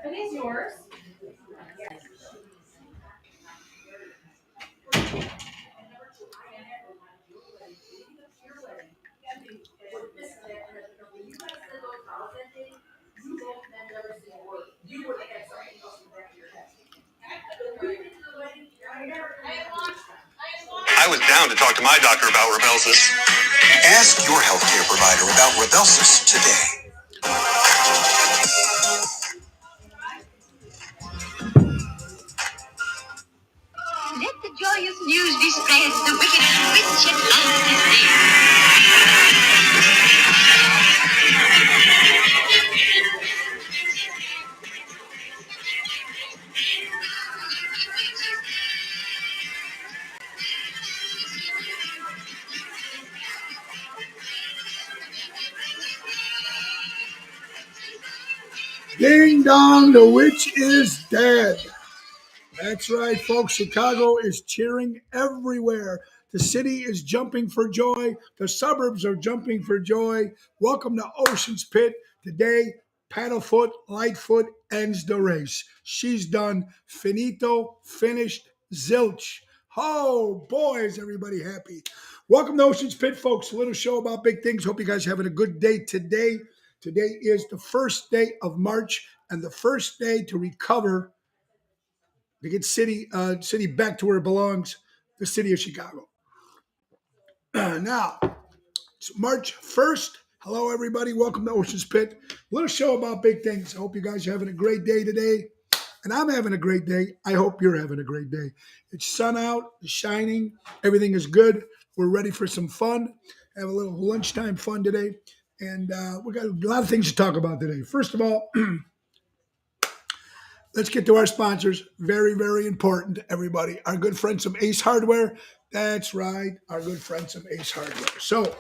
I was down to talk to my doctor about Rybelsus. Ask your healthcare provider about Rybelsus today. Let the joyous news be spread. The wicked witch at last is Ding dong, the witch is dead. That's right, folks. Chicago is cheering everywhere. The city is jumping for joy. The suburbs are jumping for joy. Welcome to Ocean's Pit. Today, Paddlefoot Lightfoot ends the race. She's done. Finito, finished, zilch. Oh, boy, is everybody happy. Welcome to Ocean's Pit, folks. A little show about big things. Hope you guys are having a good day today. Today is the first day of March and the first day to recover to get city back to where it belongs, the city of Chicago. Now, it's March 1st. Hello, everybody. Welcome to Ocean's Pit. A little show about big things. I hope you guys are having a great day today. And I'm having a great day. I hope you're having a great day. It's sun out, it's shining. Everything is good. We're ready for some fun. Have a little lunchtime fun today. And we got a lot of things to talk about today. First of all, let's get to our sponsors. Very, very important, everybody. Our good friends from Ace Hardware. That's right, our good friends from Ace Hardware. So,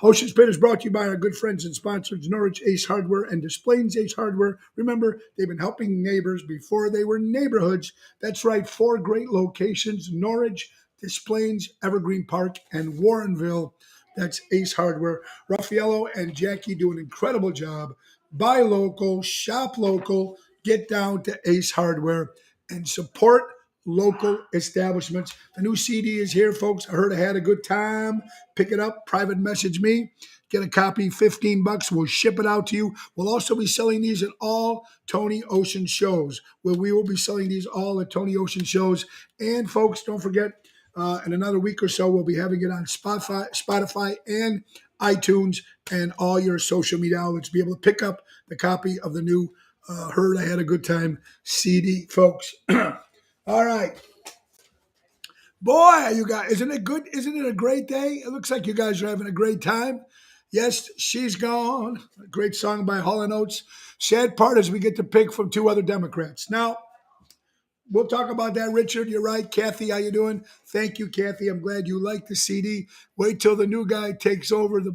Ocean's Pit is brought to you by our good friends and sponsors, Norwich Ace Hardware and Des Plaines Ace Hardware. Remember, they've been helping neighbors before they were neighborhoods. That's right, 4 great locations, Norwich, Des Plaines, Evergreen Park, and Warrenville. That's Ace Hardware. Raffaello and Jackie do an incredible job. Buy local, shop local, get down to Ace Hardware and support local establishments. The new CD is here, folks. I heard I had a good time. Pick it up, private message me. Get a copy, $15. We'll ship it out to you. We'll also be selling these at all Tony Ocean shows, where we will be selling these all at Tony Ocean shows. And folks, don't forget, in another week or so, we'll be having it on Spotify and iTunes and all your social media outlets. Be able to pick up the copy of the new Heard I Had a Good Time CD, folks. All right. Boy, you guys, isn't it good? Isn't it a great day? It looks like you guys are having a great time. Yes, She's Gone. A great song by Hall & Oates. Sad part is we get to pick from 2 other Democrats. Now, we'll talk about that, Richard. You're right. Kathy, how you doing? Thank you, Kathy. I'm glad you like the CD. Wait till the new guy takes over. The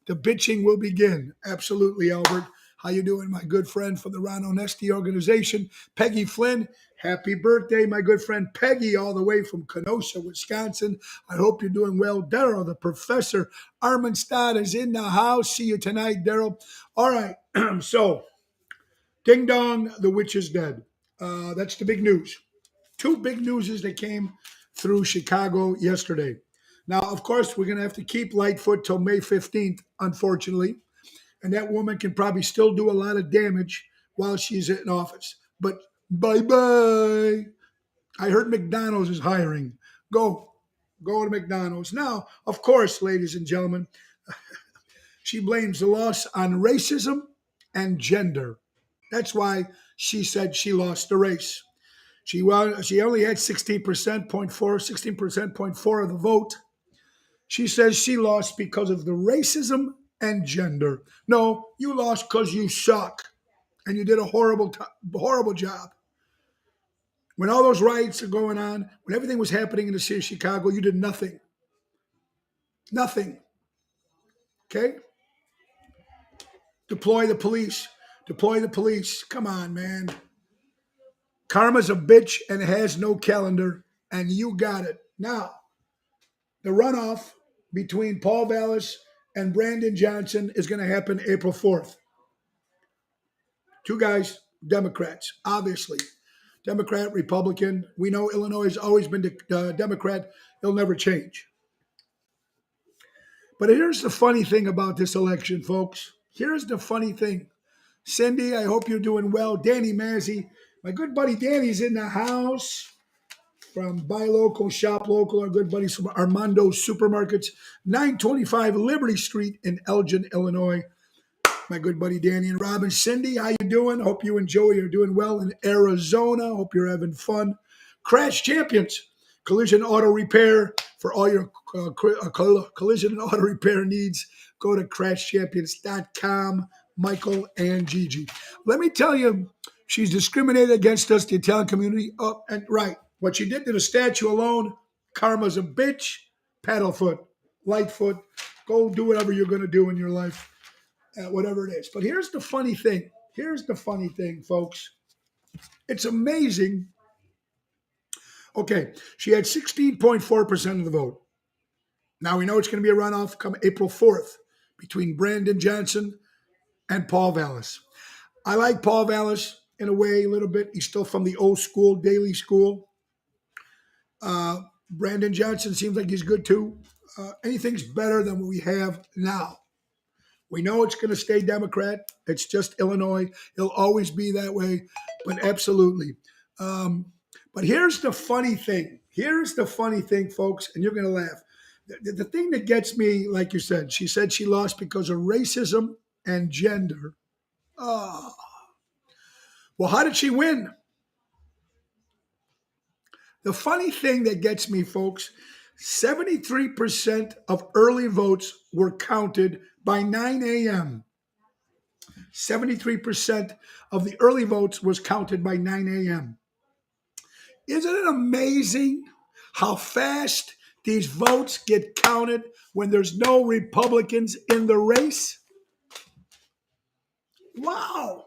bitching will begin. Absolutely, Albert. How you doing, my good friend from the Ron Onesti organization? Peggy Flynn, happy birthday, my good friend Peggy, all the way from Kenosha, Wisconsin. I hope you're doing well. Daryl, the professor, Armenstad is in the house. See you tonight, Daryl. All right, so ding dong, the witch is dead. That's the big news. 2 big newses that came through Chicago yesterday. Now, of course, we're going to have to keep Lightfoot till May 15th, unfortunately. And that woman can probably still do a lot of damage while she's in office. But bye-bye. I heard McDonald's is hiring. Go to McDonald's. Now, of course, ladies and gentlemen, she blames the loss on racism and gender. That's why she said she lost the race. She only had 16% of the vote. She says she lost because of the racism and gender. No, you lost because you suck and you did a horrible job. When all those riots are going on, when everything was happening in the city of Chicago, you did nothing. Nothing. Okay? Deploy the police. Come on, man. Karma's a bitch and has no calendar, and you got it. Now, the runoff between Paul Vallis and Brandon Johnson is going to happen April 4th. Two guys, Democrats, obviously. Democrat, Republican. We know Illinois has always been Democrat. It'll never change. But here's the funny thing about this election, folks. Here's the funny thing. Cindy, I hope you're doing well. Danny Mazzi, my good buddy Danny's in the house from Buy Local, Shop Local, our good buddies from Armando Supermarkets, 925 Liberty Street in Elgin, Illinois. My good buddy Danny and Robin. Cindy, how you doing? Hope you enjoy. You're doing well in Arizona. Hope you're having fun. Crash Champions, collision auto repair for all your collision and auto repair needs. Go to crashchampions.com. Michael and Gigi. Let me tell you, she's discriminated against us, the Italian community. Oh, and right. What she did to the statue alone, karma's a bitch. Paddlefoot, Lightfoot, go do whatever you're going to do in your life, whatever it is. But here's the funny thing. Here's the funny thing, folks. It's amazing. Okay, she had 16.4% of the vote. Now we know it's going to be a runoff come April 4th between Brandon Johnson and Paul Vallis. I like Paul Vallis in a way a little bit. He's still from the old school, Daily School. Brandon Johnson seems like he's good too. Anything's better than what we have now. We know it's going to stay Democrat. It's just Illinois. It'll always be that way, but absolutely. But here's the funny thing. Here's the funny thing, folks, and you're going to laugh. The thing that gets me, like you said she lost because of racism and gender. Oh. Well, how did she win? The funny thing that gets me, folks, 73% of early votes were counted by 9 a.m. 73% of the early votes was counted by 9 a.m. Isn't it amazing how fast these votes get counted when there's no Republicans in the race? Wow.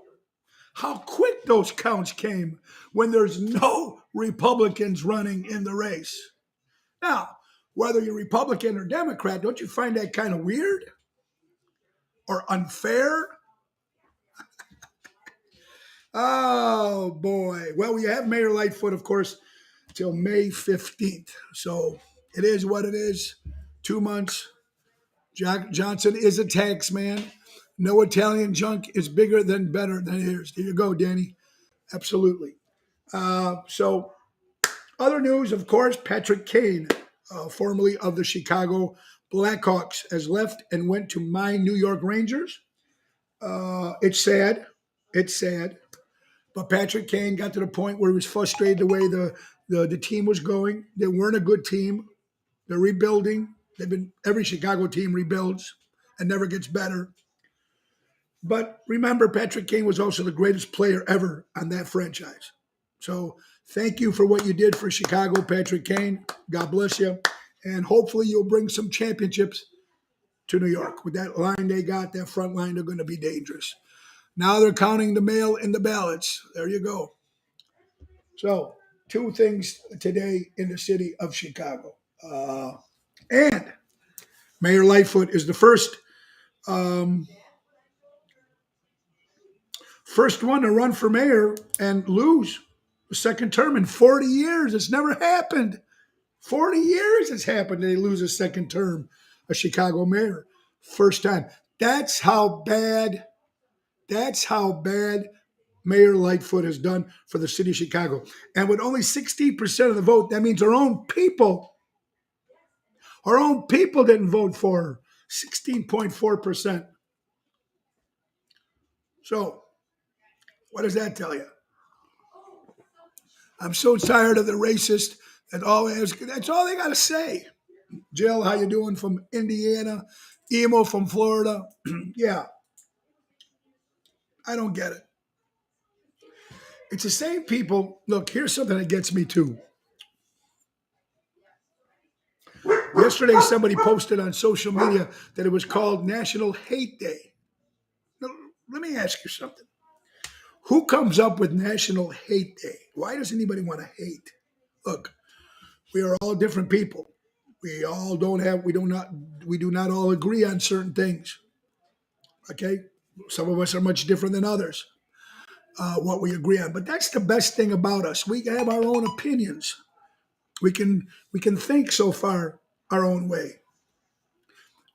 How quick those counts came when there's no Republicans running in the race. Now, whether you're Republican or Democrat, don't you find that kind of weird or unfair? Oh, boy. Well, we have Mayor Lightfoot, of course, till May 15th. So it is what it is. 2 months. Jack Johnson is a tax man. No Italian junk is bigger than better than his. There you go, Danny. Absolutely. So other news, of course, Patrick Kane, formerly of the Chicago Blackhawks, has left and went to my New York Rangers. It's sad. It's sad. But Patrick Kane got to the point where he was frustrated the way the team was going. They weren't a good team. They're rebuilding. Every Chicago team rebuilds and never gets better. But remember, Patrick Kane was also the greatest player ever on that franchise. So thank you for what you did for Chicago, Patrick Kane. God bless you. And hopefully you'll bring some championships to New York. With that line they got, that front line, they're going to be dangerous. Now they're counting the mail in the ballots. There you go. So 2 things today in the city of Chicago. And Mayor Lightfoot is the first one to run for mayor and lose the second term in 40 years. It's never happened. 40 years it's happened. They lose a second term, a Chicago mayor. First time. That's how bad Mayor Lightfoot has done for the city of Chicago. And with only 16% of the vote, that means our own people didn't vote for her. 16.4%. So, what does that tell you? I'm so tired of the racist that's all they got to say. Jill, how you doing from Indiana? Emo from Florida. Yeah. I don't get it. It's the same people. Look, here's something that gets me too. Yesterday, somebody posted on social media that it was called National Hate Day. Now, let me ask you something. Who comes up with National Hate Day? Why does anybody want to hate? Look, we are all different people. We do not all agree on certain things. Okay? Some of us are much different than others. what we agree on. But that's the best thing about us. We have our own opinions. We can think so far our own way.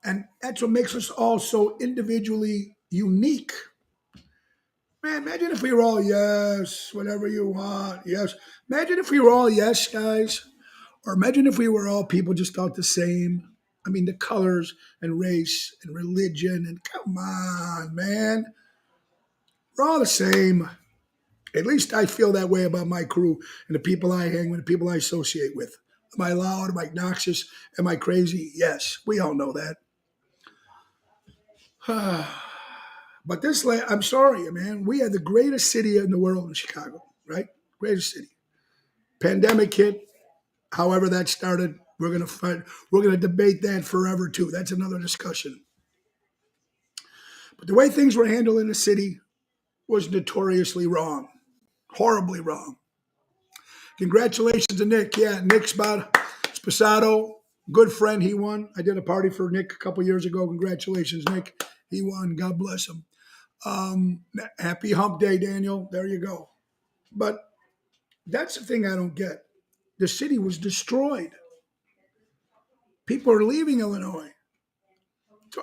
And that's what makes us all so individually unique. Man, imagine if we were all yes, whatever you want, yes. Imagine if we were all yes, guys. Or imagine if we were all people just thought the same. I mean, the colors and race and religion and come on, man. We're all the same. At least I feel that way about my crew and the people I hang with, the people I associate with. Am I loud? Am I obnoxious? Am I crazy? Yes, we all know that. But I'm sorry, man. We had the greatest city in the world in Chicago, right? Greatest city. Pandemic hit. However that started, we're gonna fight. We're gonna debate that forever too. That's another discussion. But the way things were handled in the city was notoriously wrong, horribly wrong. Congratulations to Nick. Yeah, Nick Sposato, good friend. He won. I did a party for Nick a couple years ago. Congratulations, Nick. He won. God bless him. Happy hump day, Daniel. There you go. But that's the thing I don't get. The city was destroyed. People are leaving Illinois.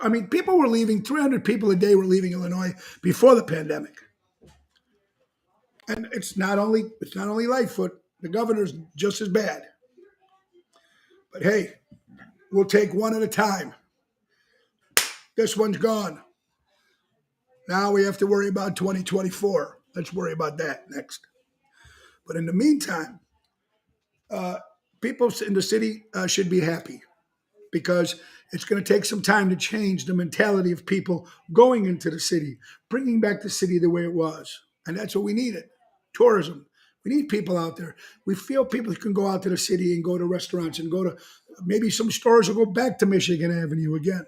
I mean, people were leaving, 300 people a day were leaving Illinois before the pandemic. And it's not only Lightfoot, the governor's just as bad. But hey, we'll take one at a time. This one's gone. Now we have to worry about 2024. Let's worry about that next. But in the meantime, people in the city should be happy because it's going to take some time to change the mentality of people going into the city, bringing back the city the way it was. And that's what we needed. Tourism. We need people out there. We feel people can go out to the city and go to restaurants and go to maybe some stores will go back to Michigan Avenue again.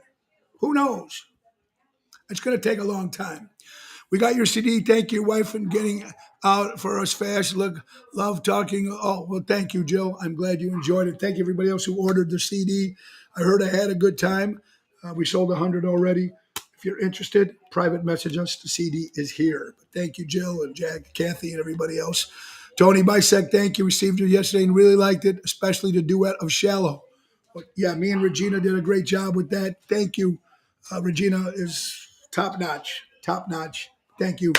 Who knows? It's going to take a long time. We got your CD. Thank you, wife, for getting out for us fast. Look, love talking. Oh, well, thank you, Jill. I'm glad you enjoyed it. Thank you, everybody else who ordered the CD. I heard I had a good time. We sold 100 already. If you're interested, private message us. The CD is here. But thank you, Jill and Jack, Kathy, and everybody else. Tony Bisek, thank you. Received it yesterday and really liked it, especially the duet of Shallow. But yeah, me and Regina did a great job with that. Thank you. Regina is top notch. Top notch. Thank you,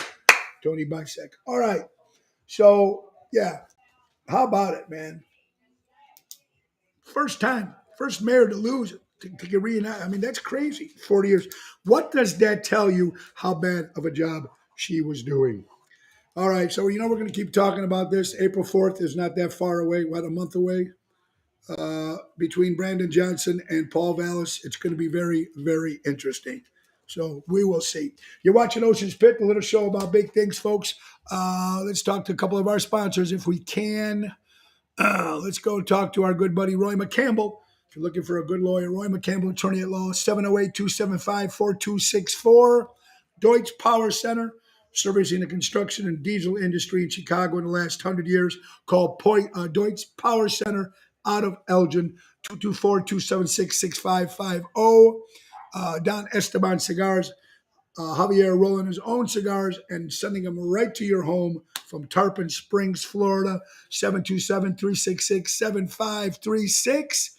Tony Bisek. All right. So, yeah, how about it, man? First time, first mayor to lose to get reunited. I mean, that's crazy. 40 years. What does that tell you how bad of a job she was doing? All right. So, we're going to keep talking about this. April 4th is not that far away. What, a month away? Between Brandon Johnson and Paul Vallis, it's going to be very, very interesting. So we will see. You're watching Ocean's Pit, a little show about big things, folks. Let's talk to a couple of our sponsors if we can. Let's go talk to our good buddy Roy McCampbell. If you're looking for a good lawyer, Roy McCampbell, attorney at law, 708-275-4264. Deutsch Power Center, servicing the construction and diesel industry in Chicago in the last 100 years, called Deutsch Power Center out of Elgin, 224-276-6550. Don Esteban Cigars, Javier rolling his own cigars and sending them right to your home from Tarpon Springs, Florida, 727-366-7536.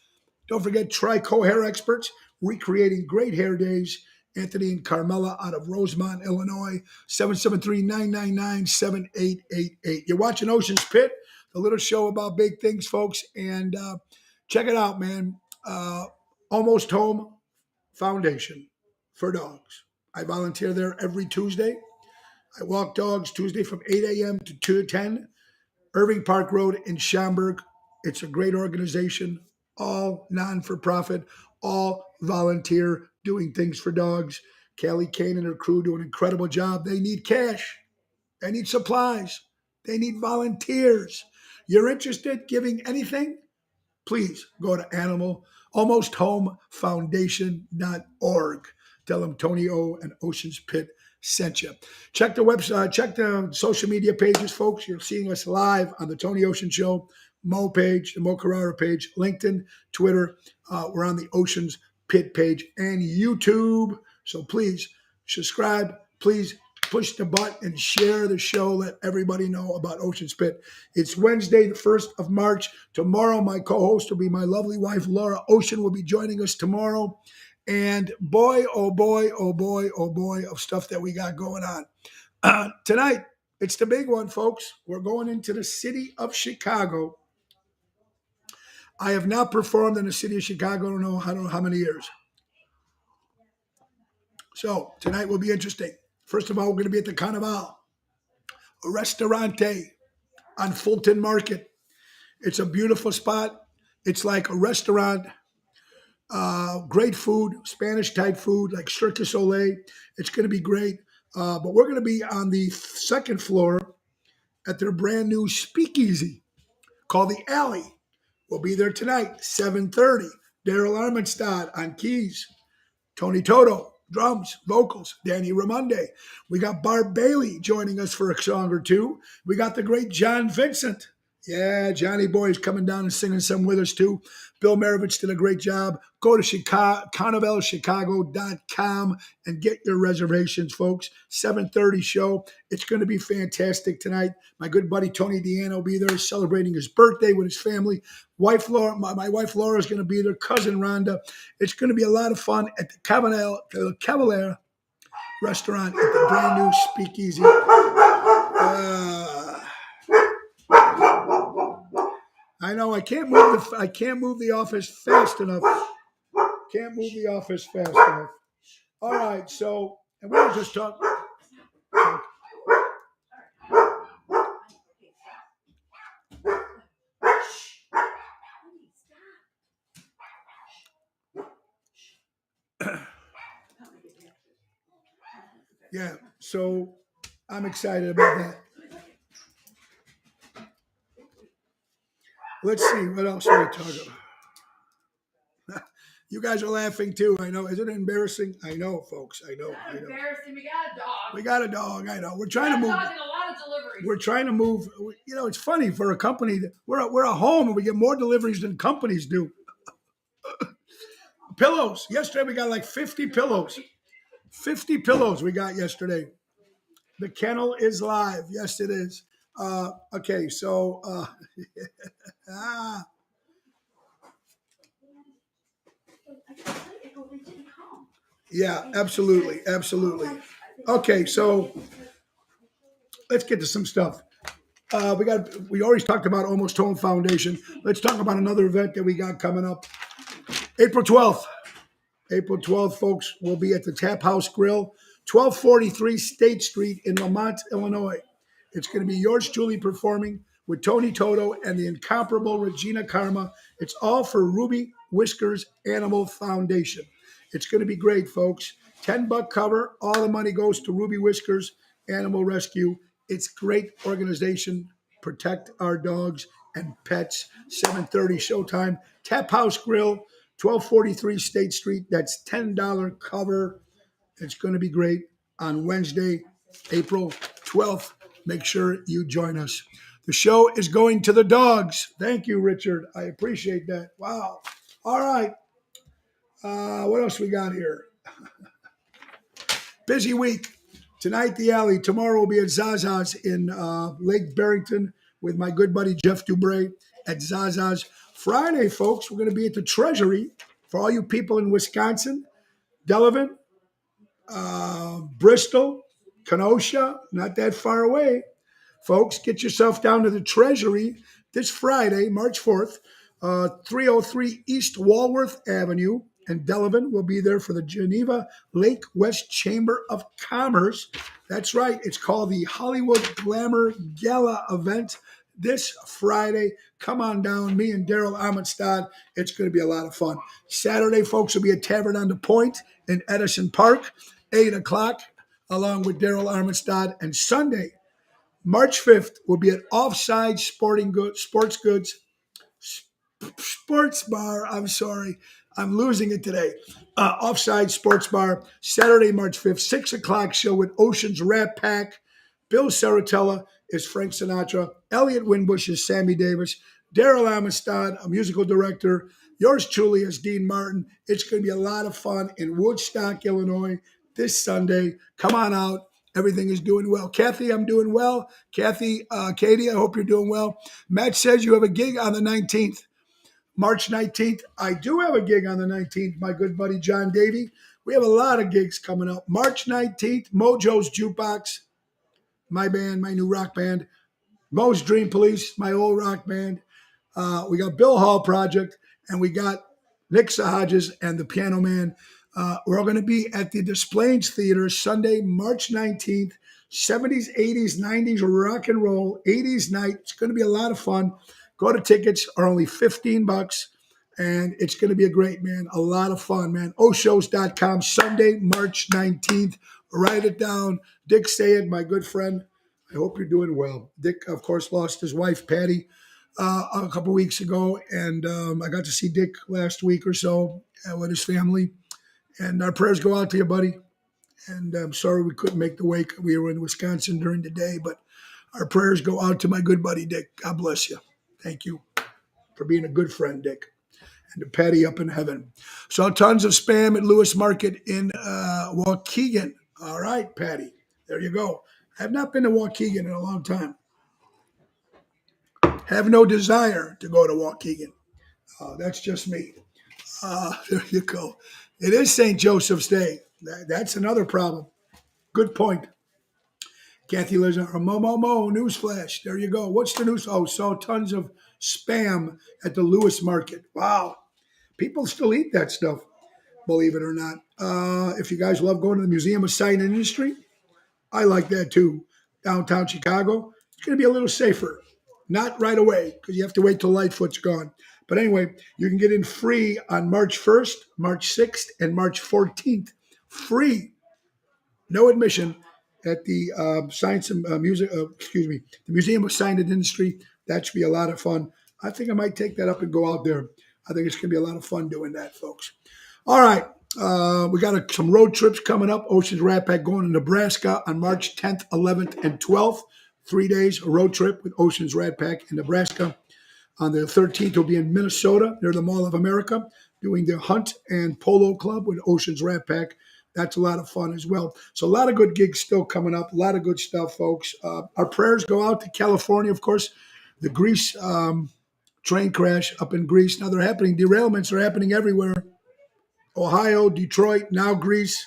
Don't forget Trico Hair Experts, recreating great hair days. Anthony and Carmela out of Rosemont, Illinois, 773-999-7888. You're watching Ocean's Pit, the little show about big things, folks. And check it out, man. Almost Home Foundation for Dogs. I volunteer there every Tuesday. I walk dogs Tuesday from 8 a.m. to 2 to 10, Irving Park Road in Schaumburg. It's a great organization, all non-for-profit, all volunteer, doing things for dogs. Callie Kane and her crew do an incredible job. They need cash. They need supplies. They need volunteers. You're interested giving anything? Please go to almosthomeffoundation.org. Tell them Tony O and Ocean's Pit sent you. Check the website, check the social media pages, folks. You're seeing us live on the Tony Ocean Show, Mo page, the Mo Carrara page, LinkedIn, Twitter. We're on the Ocean's Pit page and YouTube. So please subscribe. Please push the button and share the show. Let everybody know about Ocean Spit. It's Wednesday, the 1st of March. Tomorrow, my co-host will be my lovely wife, Laura Ocean, will be joining us tomorrow. And boy, oh boy, oh boy, oh boy, of stuff that we got going on. Tonight, it's the big one, folks. We're going into the city of Chicago. I have not performed in the city of Chicago, I don't know how many years. So tonight will be interesting. First of all, we're going to be at the Carnival, a Ristorante on Fulton Market. It's a beautiful spot. It's like a restaurant, great food, Spanish type food, like Cirque du Soleil. It's going to be great. But we're going to be on the second floor at their brand new speakeasy called The Alley. We'll be there tonight, 7:30. Daryl Armenstad on keys. Tony Toto, drums, vocals, Danny Ramonde. We got Barb Bailey joining us for a song or two. We got the great John Vincent. Yeah, Johnny Boy is coming down and singing some with us too. Bill Maravich did a great job. Go to carnivalchicago.com and get your reservations, folks. 7:30 show. It's going to be fantastic tonight. My good buddy Tony Deanna will be there celebrating his birthday with his family. Wife Laura, my wife Laura is going to be there. Cousin Rhonda. It's going to be a lot of fun at the Cavalier restaurant at the brand new speakeasy. I know I can't move the office fast enough. Can't move the office fast enough. All right, so and we'll just talk. Yeah, so I'm excited about that. Let's see, what else are we talking about? You guys are laughing too, I know. Isn't it embarrassing? I know, folks. I know. Embarrassing. We got a dog. We got a dog, I know. We're trying to move. A lot of deliveries. We're trying to move. You know, it's funny for a company that we're a home and we get more deliveries than companies do. Pillows. Yesterday we got like 50 pillows. 50 pillows we got yesterday. The kennel is live. Yes, it is. Okay, so yeah, absolutely. Okay, so let's get to some stuff. We always talked about Almost Home Foundation. Let's talk about another event that we got coming up. April 12th. April 12th, folks, will be at the Tap House Grill, 1243 State Street in Lamont, Illinois. It's going to be yours truly performing with Tony Toto and the incomparable Regina Karma. It's all for Ruby Whiskers Animal Foundation. It's going to be great, folks. $10 cover. All the money goes to Ruby Whiskers Animal Rescue. It's great organization. Protect our dogs and pets. 7:30 showtime. Tap House Grill, 1243 State Street. That's $10 cover. It's going to be great on Wednesday, April 12th. Make sure you join us. The show is going to the dogs. Thank you, Richard. I appreciate that. Wow. All right. What else we got here? Busy week. Tonight, the Alley. Tomorrow, we'll be at Zaza's in Lake Barrington with my good buddy Jeff Dubray at Zaza's. Friday, folks, we're going to be at the Treasury for all you people in Wisconsin, Delavan, Bristol, Kenosha, not that far away. Folks, get yourself down to the Treasury this Friday, March 4th, 303 East Walworth Avenue. And Delavan will be there for the Geneva Lake West Chamber of Commerce. That's right. It's called the Hollywood Glamour Gala event this Friday. Come on down. Me and Daryl Amistad. It's going to be a lot of fun. Saturday, folks, will be at Tavern on the Point in Edison Park, 8 o'clock, along with Daryl Armenstad. And Sunday, March 5th, will be at Offside Sports Bar. I'm sorry. I'm losing it today. Offside Sports Bar, Saturday, March 5th, 6 o'clock show with Ocean's Rat Pack. Bill Saratella is Frank Sinatra. Elliot Winbush is Sammy Davis. Daryl Amistad, a musical director. Yours truly is Dean Martin. It's going to be a lot of fun in Woodstock, Illinois this Sunday. Come on out. Everything is doing well. Kathy, I'm doing well. Kathy, Katie, I hope you're doing well. Matt says you have a gig on the 19th, March 19th. I do have a gig on the 19th, my good buddy John Davey. We have a lot of gigs coming up. March 19th, Mojo's Jukebox, my band, my new rock band. Mo's Dream Police, my old rock band. We got Bill Hall Project, and we got Nick Sahajas and the Piano Man. We're all going to be at the Des Plaines Theater Sunday, March 19th. 70s, 80s, 90s rock and roll, 80s night. It's going to be a lot of fun. Go to tickets are only $15, and it's going to be a great, man. A lot of fun, man. Oshows.com, Sunday, March 19th. Write it down. Dick Sayed, my good friend. I hope you're doing well. Dick, of course, lost his wife, Patty, a couple weeks ago, and I got to see Dick last week or so with his family. And our prayers go out to you, buddy. And I'm sorry we couldn't make the wake. We were in Wisconsin during the day, but our prayers go out to my good buddy, Dick. God bless you. Thank you for being a good friend, Dick. And to Patty up in heaven. Saw tons of spam at Lewis Market in Waukegan. All right, Patty. There you go. I have not been to Waukegan in a long time. Have no desire to go to Waukegan. That's just me. There you go. It is St. Joseph's Day. That's another problem. Good point. Kathy lives on a Mo newsflash. There you go. What's the news? Oh, saw tons of spam at the Lewis Market. Wow. People still eat that stuff, believe it or not. If you guys love going to the Museum of Science and Industry, I like that too. Downtown Chicago, it's going to be a little safer. Not right away because you have to wait till Lightfoot's gone. But anyway, you can get in free on March 1st, March 6th, and March 14th. Free, no admission at the the Museum of Science and Industry. That should be a lot of fun. I think I might take that up and go out there. I think it's going to be a lot of fun doing that, folks. All right. We got some road trips coming up. Oceans Rat Pack going to Nebraska on March 10th, 11th, and 12th. 3 days, a road trip with Oceans Rat Pack in Nebraska. On the 13th, we'll be in Minnesota near the Mall of America doing the Hunt and Polo Club with Oceans Rat Pack. That's a lot of fun as well. So a lot of good gigs still coming up. A lot of good stuff, folks. Our prayers go out to California, of course. The Greece train crash up in Greece. Now they're happening. Derailments are happening everywhere. Ohio, Detroit, now Greece.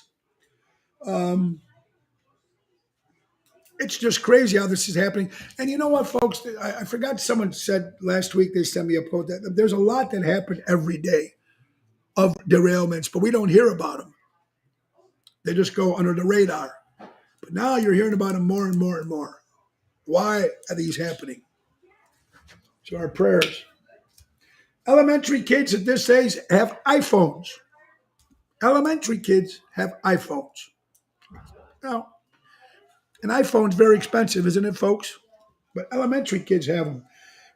It's just crazy how this is happening. And you know what, folks? I forgot someone said last week, they sent me a quote that there's a lot that happen every day of derailments, but we don't hear about them. They just go under the radar. But now you're hearing about them more and more and more. Why are these happening? So our prayers. Elementary kids at this age have iPhones. Elementary kids have iPhones. Now, an iPhone's very expensive, isn't it, folks? But elementary kids have them.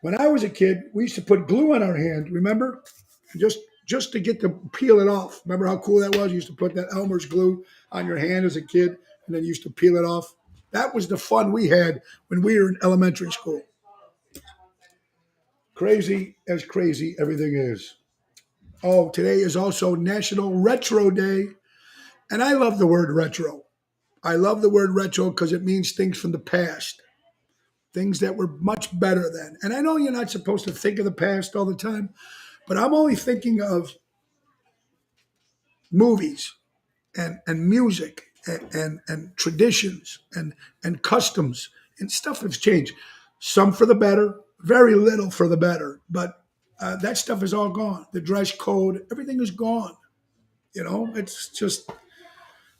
When I was a kid, we used to put glue on our hand, remember? Just to get to peel it off. Remember how cool that was? You used to put that Elmer's glue on your hand as a kid, and then you used to peel it off. That was the fun we had when we were in elementary school. Crazy as crazy everything is. Oh, today is also National Retro Day. And I love the word retro. I love the word retro because it means things from the past, things that were much better then. And I know you're not supposed to think of the past all the time, but I'm only thinking of movies and music and traditions and customs and stuff has changed. Some for the better, very little for the better, but that stuff is all gone. The dress code, everything is gone. You know, it's just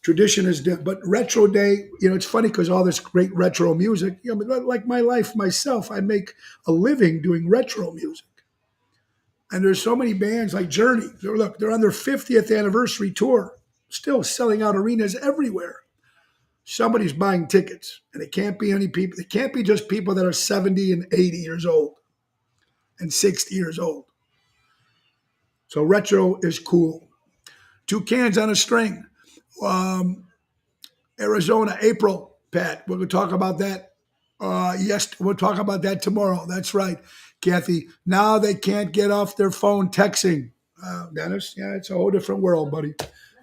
tradition is dead. But retro day, you know, it's funny because all this great retro music, you know, like my life myself, I make a living doing retro music. And there's so many bands like Journey. They're on their 50th anniversary tour, still selling out arenas everywhere. Somebody's buying tickets, and it can't be any people. It can't be just people that are 70 and 80 years old and 60 years old. So retro is cool. Two cans on a string. Arizona, April, Pat. We're going to talk about that. Yes, we'll talk about that tomorrow. That's right, Kathy. Now they can't get off their phone texting. Dennis, yeah, it's a whole different world, buddy.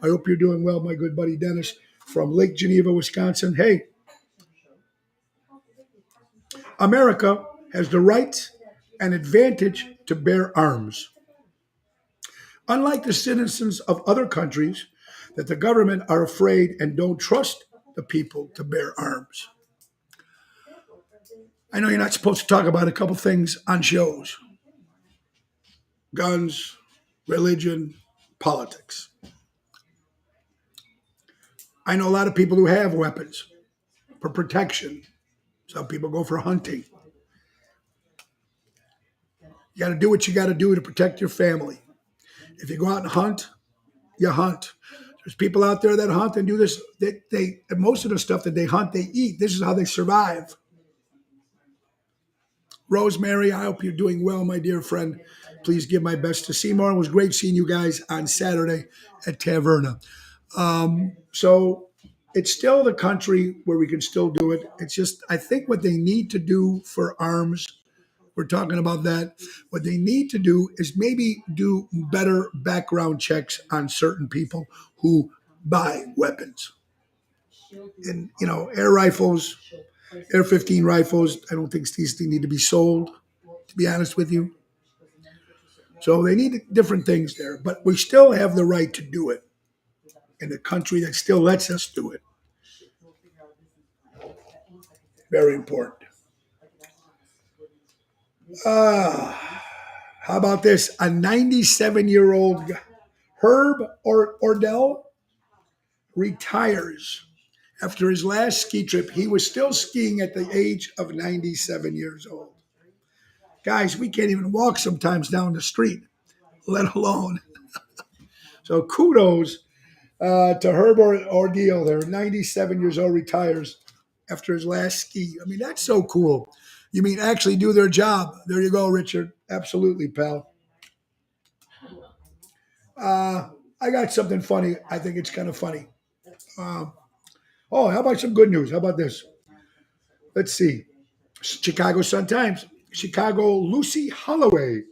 I hope you're doing well, my good buddy Dennis from Lake Geneva, Wisconsin. Hey, America has the right and advantage to bear arms. Unlike the citizens of other countries that the government are afraid and don't trust the people to bear arms. I know you're not supposed to talk about a couple things on shows: guns, religion, politics. I know a lot of people who have weapons for protection. Some people go for hunting. You got to do what you got to do to protect your family. If you go out and hunt, you hunt. There's people out there that hunt and do this. They most of the stuff that they hunt, they eat. This is how they survive. Rosemary, I hope you're doing well, my dear friend. Please give my best to Seymour. It was great seeing you guys on Saturday at Taverna. So it's still the country where we can still do it. It's just, I think what they need to do for arms, we're talking about that. What they need to do is maybe do better background checks on certain people who buy weapons. And, air rifles, Air 15 rifles, I don't think these things need to be sold, to be honest with you. So they need different things there, but we still have the right to do it in a country that still lets us do it. Very important. How about this? A 97-year-old Herb Ordell retires. After his last ski trip, he was still skiing at the age of 97 years old. Guys, we can't even walk sometimes down the street, let alone. So kudos to Herb Ordeal there, 97 years old, retires after his last ski. I mean, that's so cool. You mean actually do their job. There you go, Richard. Absolutely, pal. I got something funny. I think it's kind of funny. How about some good news? How about this? Let's see. Chicago Sun-Times. Chicago Lucy Holloway.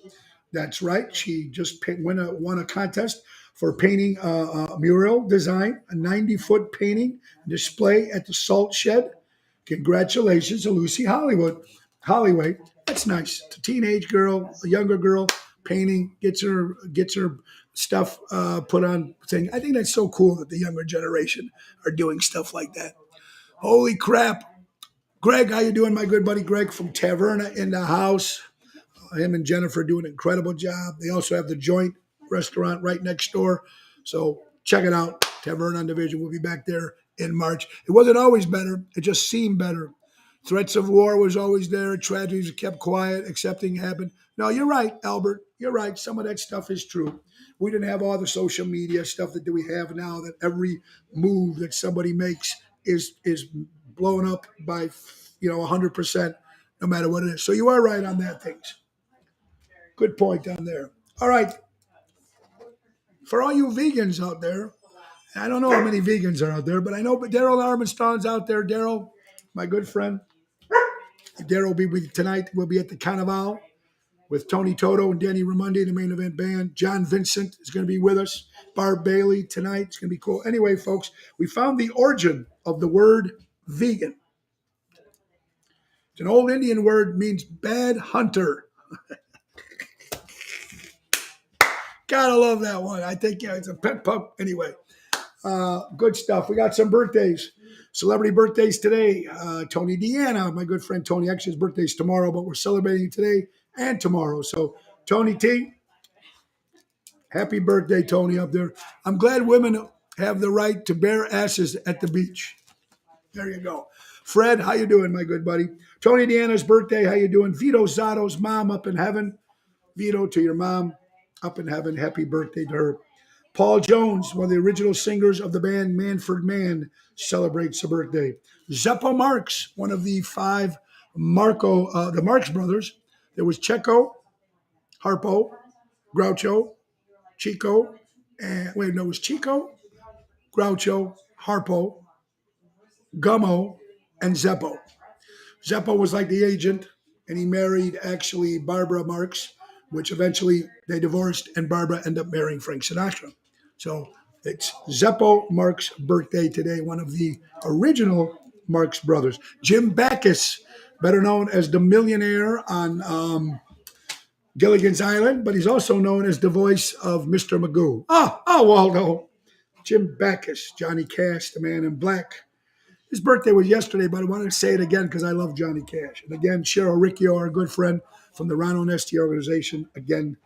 That's right. She just won a contest for painting a mural design, a 90-foot painting display at the Salt Shed. Congratulations to Lucy Holloway. That's nice. It's a teenage girl, a younger girl, painting, gets her stuff put on thing. I think that's so cool that the younger generation are doing stuff like that. Holy crap. Greg, how you doing, my good buddy Greg from Taverna in the house? Him and Jennifer do an incredible job. They also have the Joint restaurant right next door. So check it out. Taverna on Division. We'll be back there in March. It wasn't always better. It just seemed better. Threats of war was always there. Tragedies kept quiet. Accepting happened. No, you're right, Albert. You're right. Some of that stuff is true. We didn't have all the social media stuff that we have now, that every move that somebody makes is blown up by 100%, no matter what it is. So you are right on that things. Good point on there. All right. For all you vegans out there, I don't know how many vegans are out there, but I know Daryl Armstrong's out there. Daryl, my good friend. Daryl will be with you tonight. We'll be at the Carnival with Tony Toto and Danny Ramundi, the main event band. John Vincent is going to be with us. Barb Bailey tonight. It's going to be cool. Anyway, folks, we found the origin of the word vegan. It's an old Indian word, means bad hunter. Gotta love that one. I think, it's a pet pup. Anyway, good stuff. We got some birthdays. Celebrity birthdays today. Tony Deanna, my good friend Tony. Actually, his birthday's tomorrow, but we're celebrating today and tomorrow. So, Tony T, happy birthday, Tony, up there. I'm glad women have the right to bare asses at the beach. There you go. Fred, how you doing, my good buddy? Tony Deanna's birthday, how you doing? Vito Zotto's mom up in heaven. Vito, to your mom up in heaven, happy birthday to her. Paul Jones, one of the original singers of the band Manfred Mann, celebrates a birthday. Zeppo Marx, one of the five the Marx brothers. There was Checo, Harpo, Groucho, Chico, it was Chico, Groucho, Harpo, Gummo, and Zeppo. Zeppo was like the agent, and he married actually Barbara Marx, which eventually they divorced, and Barbara ended up marrying Frank Sinatra. So it's Zeppo Marx' birthday today, one of the original Marx brothers. Jim Backus, better known as the millionaire on Gilligan's Island, but he's also known as the voice of Mr. Magoo. Waldo. Jim Backus, Johnny Cash, the man in black. His birthday was yesterday, but I wanted to say it again because I love Johnny Cash. And again, Cheryl Riccio, our good friend from the Ron Onesti organization. Again,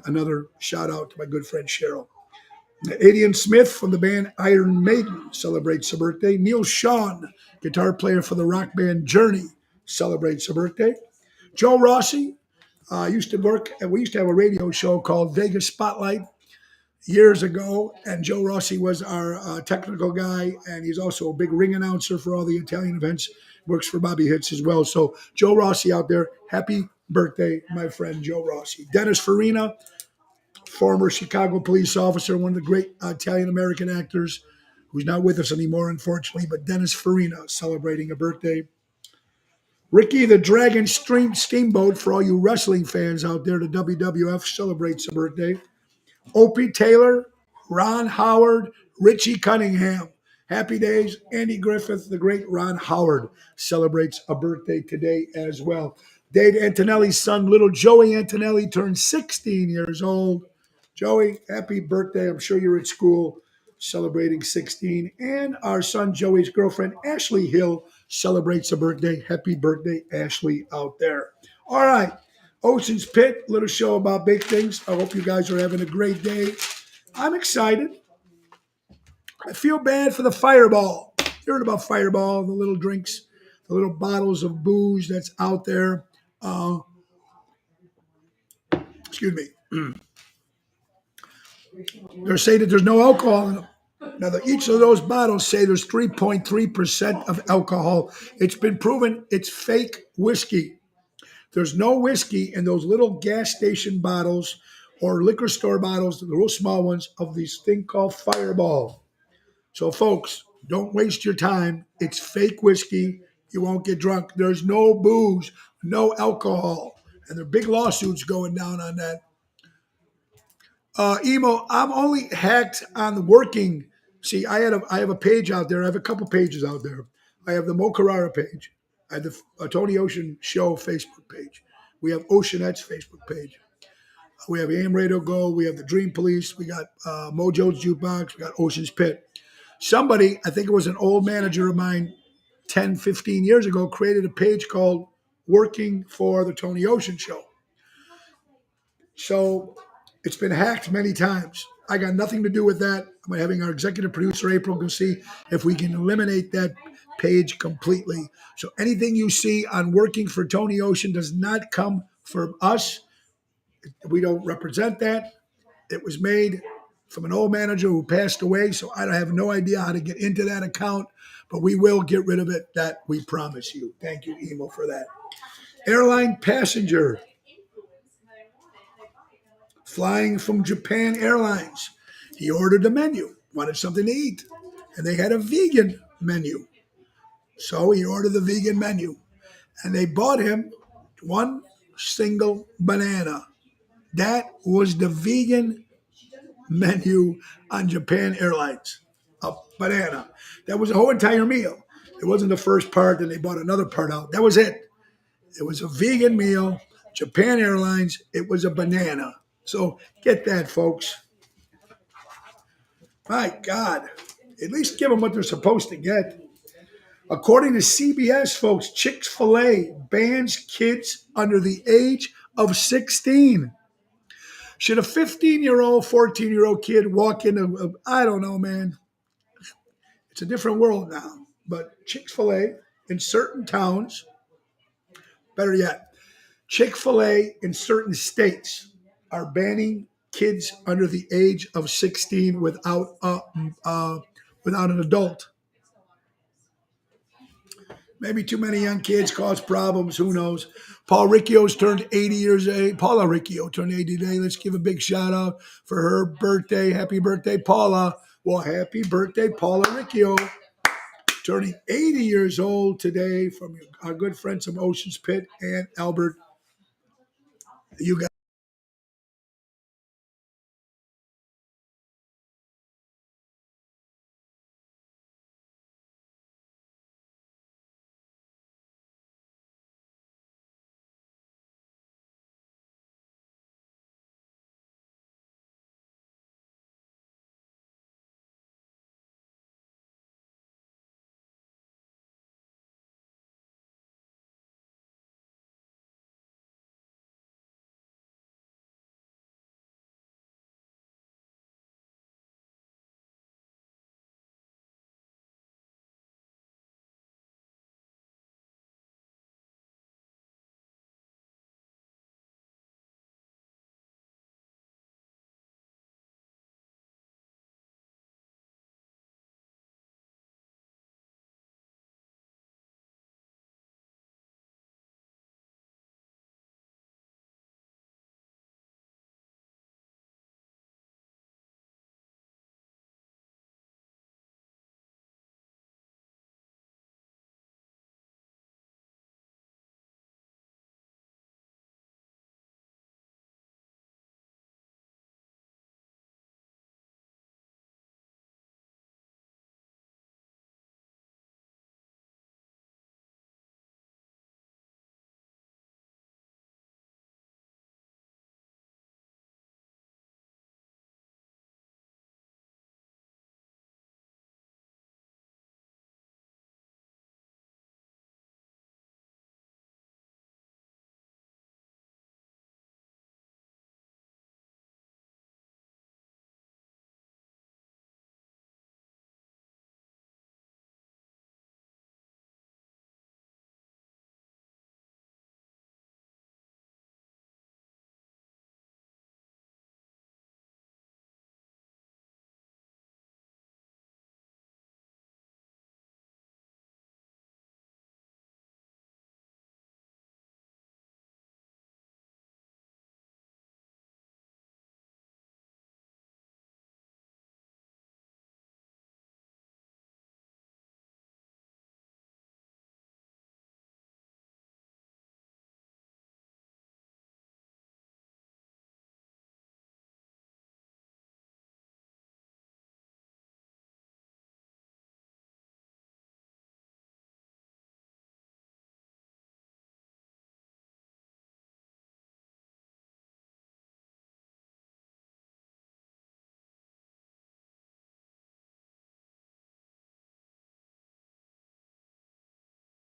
another shout out to my good friend Cheryl. Adrian Smith from the band Iron Maiden celebrates her birthday. Neil Sean, guitar player for the rock band Journey, celebrates her birthday. Joe Rossi used to work, and we used to have a radio show called Vegas Spotlight years ago, and Joe Rossi was our technical guy, and he's also a big ring announcer for all the Italian events. Works for Bobby Hits as well. So Joe Rossi out there, happy birthday, my friend Joe Rossi. Dennis Farina, former Chicago police officer, one of the great Italian-American actors, who's not with us anymore, unfortunately, but Dennis Farina celebrating a birthday. Ricky the Dragon Steamboat, for all you wrestling fans out there, the WWF celebrates a birthday. Opie Taylor, Ron Howard, Richie Cunningham. Happy days. Andy Griffith, the great Ron Howard, celebrates a birthday today as well. Dave Antonelli's son, little Joey Antonelli, turned 16 years old. Joey, happy birthday. I'm sure you're at school celebrating 16. And our son Joey's girlfriend, Ashley Hill, celebrates a birthday. Happy birthday, Ashley, out there. All right. Ocean's Pit, little show about big things. I hope you guys are having a great day. I'm excited. I feel bad for the Fireball. You heard about Fireball, the little drinks, the little bottles of booze that's out there. Excuse me. They're saying that there's no alcohol in them. Now, each of those bottles say there's 3.3% of alcohol. It's been proven it's fake whiskey. There's no whiskey in those little gas station bottles or liquor store bottles, the real small ones, of this thing called Fireball. So, folks, don't waste your time. It's fake whiskey. You won't get drunk. There's no booze, no alcohol. And there are big lawsuits going down on that. Emo, I'm only hacked on the working. See, I have a page out there. I have a couple pages out there. I have the Mo Carrara page. I have the Tony Ocean Show Facebook page. We have Oceanette's Facebook page. We have AM Radio Go. We have the Dream Police. We got Mojo's Jukebox. We got Ocean's Pit. Somebody, I think it was an old manager of mine 10, 15 years ago, created a page called Working for the Tony Ocean Show. So it's been hacked many times. I got nothing to do with that. I'm having our executive producer, April, go see if we can eliminate that page completely. So anything you see on Working for Tony Ocean does not come from us. We don't represent that. It was made from an old manager who passed away, so I have no idea how to get into that account, but we will get rid of it. That we promise you. Thank you, Emo, for that. Airline passenger flying from Japan Airlines. He ordered a menu, wanted something to eat, and they had a vegan menu. So he ordered the vegan menu, and they bought him one single banana. That was the vegan menu on Japan Airlines, a banana. That was the whole entire meal. It wasn't the first part, then they bought another part out. That was it. It was a vegan meal, Japan Airlines. It was a banana. So get that, folks. My God, at least give them what they're supposed to get. According to CBS, folks, Chick-fil-A bans kids under the age of 16. Should a 15-year-old, 14-year-old kid walk into, I don't know, man. It's a different world now. But Chick-fil-A in certain towns, better yet, Chick-fil-A in certain states are banning kids under the age of 16 without an adult. Maybe too many young kids cause problems. Who knows? Paul Riccio's turned 80 years old. Paula Riccio turned 80 today. Let's give a big shout out for her birthday. Happy birthday, Paula. Well, happy birthday, Paula Riccio. Turning 80 years old today, from our good friends from Ocean's Pit and Albert. You guys.